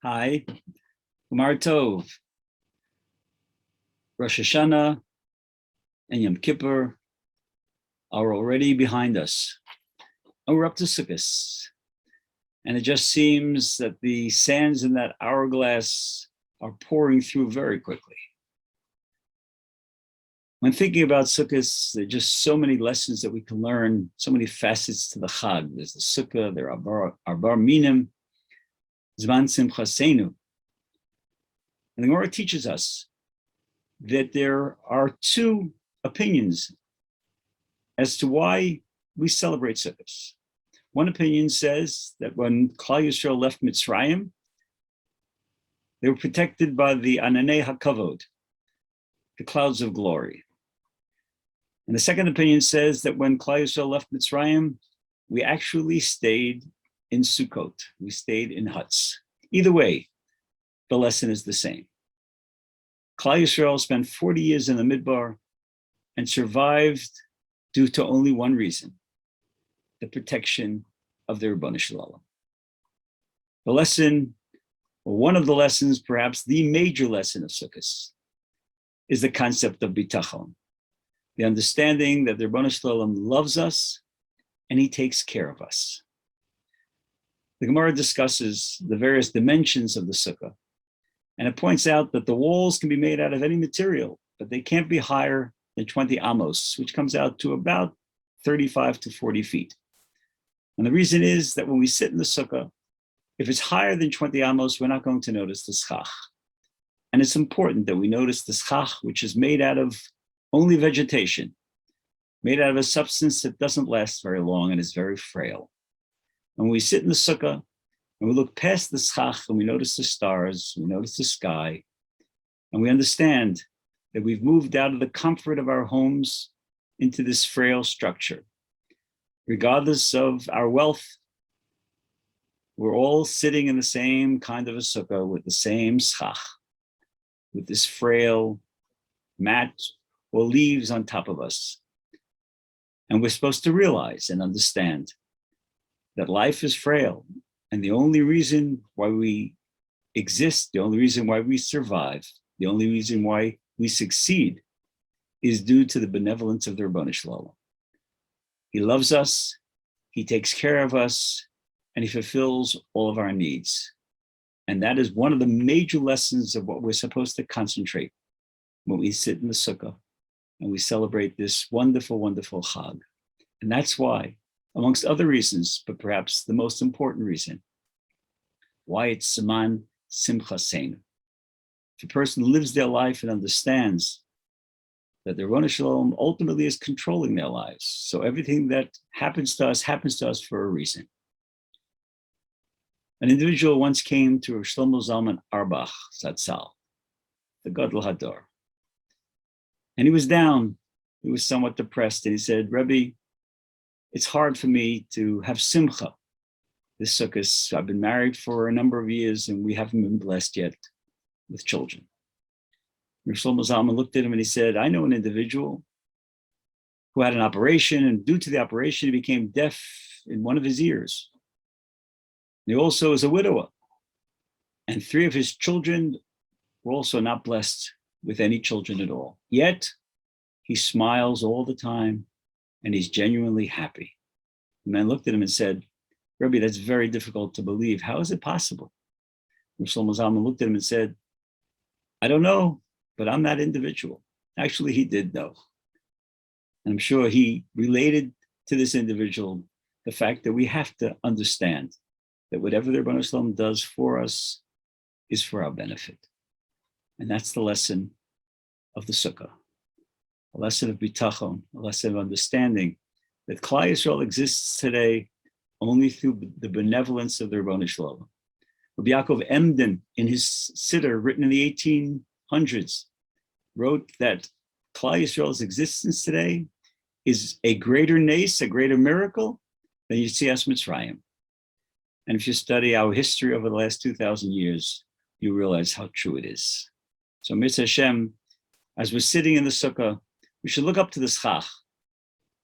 Hi, Umar Tov, Rosh Hashanah and Yom Kippur are already behind us. And we're up to Sukkot. And it just seems that the sands in that hourglass are pouring through very quickly. When thinking about Sukkot, there are just so many lessons that we can learn, so many facets to the Chag. There's the Sukkah, there are Bar Minim, Zman Simchasenu. And the Gemara teaches us that there are two opinions as to why we celebrate Sukkot. One opinion says that when Klal Yisrael left Mitzrayim, they were protected by the Ananei HaKavod, the clouds of glory. And the second opinion says that when Klal Yisrael left Mitzrayim, we actually stayed in Sukkot. We stayed in huts. Either way, the lesson is the same. Klal Yisrael spent 40 years in the Midbar and survived due to only one reason: the protection of the Ribono Shel Olam. The lesson, or one of the lessons, perhaps the major lesson of Sukkot, is the concept of bitachon, the understanding that the Ribono Shel Olam loves us and he takes care of us. The Gemara discusses the various dimensions of the sukkah, and it points out that the walls can be made out of any material, but they can't be higher than 20 amos, which comes out to about 35 to 40 feet. And the reason is that when we sit in the sukkah, if it's higher than 20 amos, we're not going to notice the schach. And it's important that we notice the schach, which is made out of only vegetation, made out of a substance that doesn't last very long and is very frail. And when we sit in the sukkah and we look past the schach and we notice the stars, we notice the sky, and we understand that we've moved out of the comfort of our homes into this frail structure. Regardless of our wealth, we're all sitting in the same kind of a sukkah with the same schach, with this frail mat or leaves on top of us. And we're supposed to realize and understand that life is frail, and the only reason why we exist, the only reason why we survive, the only reason why we succeed is due to the benevolence of the Ribono Shel Olam. He loves us, he takes care of us, and he fulfills all of our needs. And that is one of the major lessons of what we're supposed to concentrate when we sit in the sukkah and we celebrate this wonderful, wonderful Chag. And that's why, amongst other reasons, but perhaps the most important reason, why it's Zman Simchasenu. If a person lives their life and understands that the Ribono Shel Olam ultimately is controlling their lives, so everything that happens to us for a reason. An individual once came to Rav Shlomo Zalman Auerbach Zatzal, the Gadol Hador, and he was down. He was somewhat depressed, and he said, "Rabbi, it's hard for me to have simcha this Sukkot. I've been married for a number of years and we haven't been blessed yet with children." Rav Shlomo Zalman looked at him and he said, "I know an individual who had an operation, and due to the operation, he became deaf in one of his ears. He also is a widower, and 3 of his children were also not blessed with any children at all. Yet, he smiles all the time and he's genuinely happy." The man looked at him and said, "Rabbi, that's very difficult to believe. How is it possible?" Rav Shlomo Zalman looked at him and said, "I don't know, but I'm that individual." Actually, he did know. And I'm sure he related to this individual the fact that we have to understand that whatever the Ribono Shel Olam does for us is for our benefit. And that's the lesson of the sukkah, a lesson of bitachon, a lesson of understanding that Klal Yisrael exists today only through the benevolence of the Ribono Shel Olam. Rabbi Yaakov Emden, in his siddur written in the 1800s, wrote that Klal Yisrael's existence today is a greater nes, a greater miracle than Yetzias Mitzrayim. And if you study our history over the last 2,000 years, you realize how true it is. So Mitzvah Hashem, as we're sitting in the sukkah, we should look up to the schach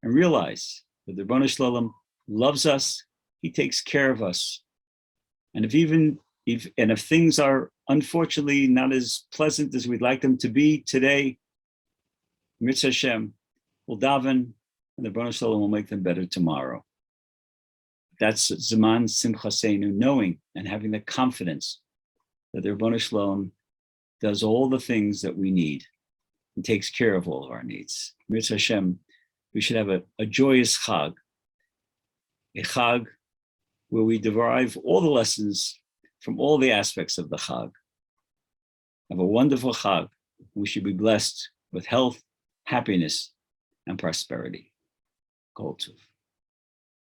and realize that the Ribono Shel Olam loves us, he takes care of us. And if even if things are unfortunately not as pleasant as we'd like them to be today, Mitzvah Hashem will daven, and the Baruch Shalom will make them better tomorrow. That's Zaman Simchasenu, knowing and having the confidence that the Baruch Shalom does all the things that we need and takes care of all of our needs. Mitzvah Hashem, we should have a joyous Chag, a Chag where we derive all the lessons from all the aspects of the Chag. Have a wonderful Chag. We should be blessed with health, happiness, and prosperity. Kol Tov.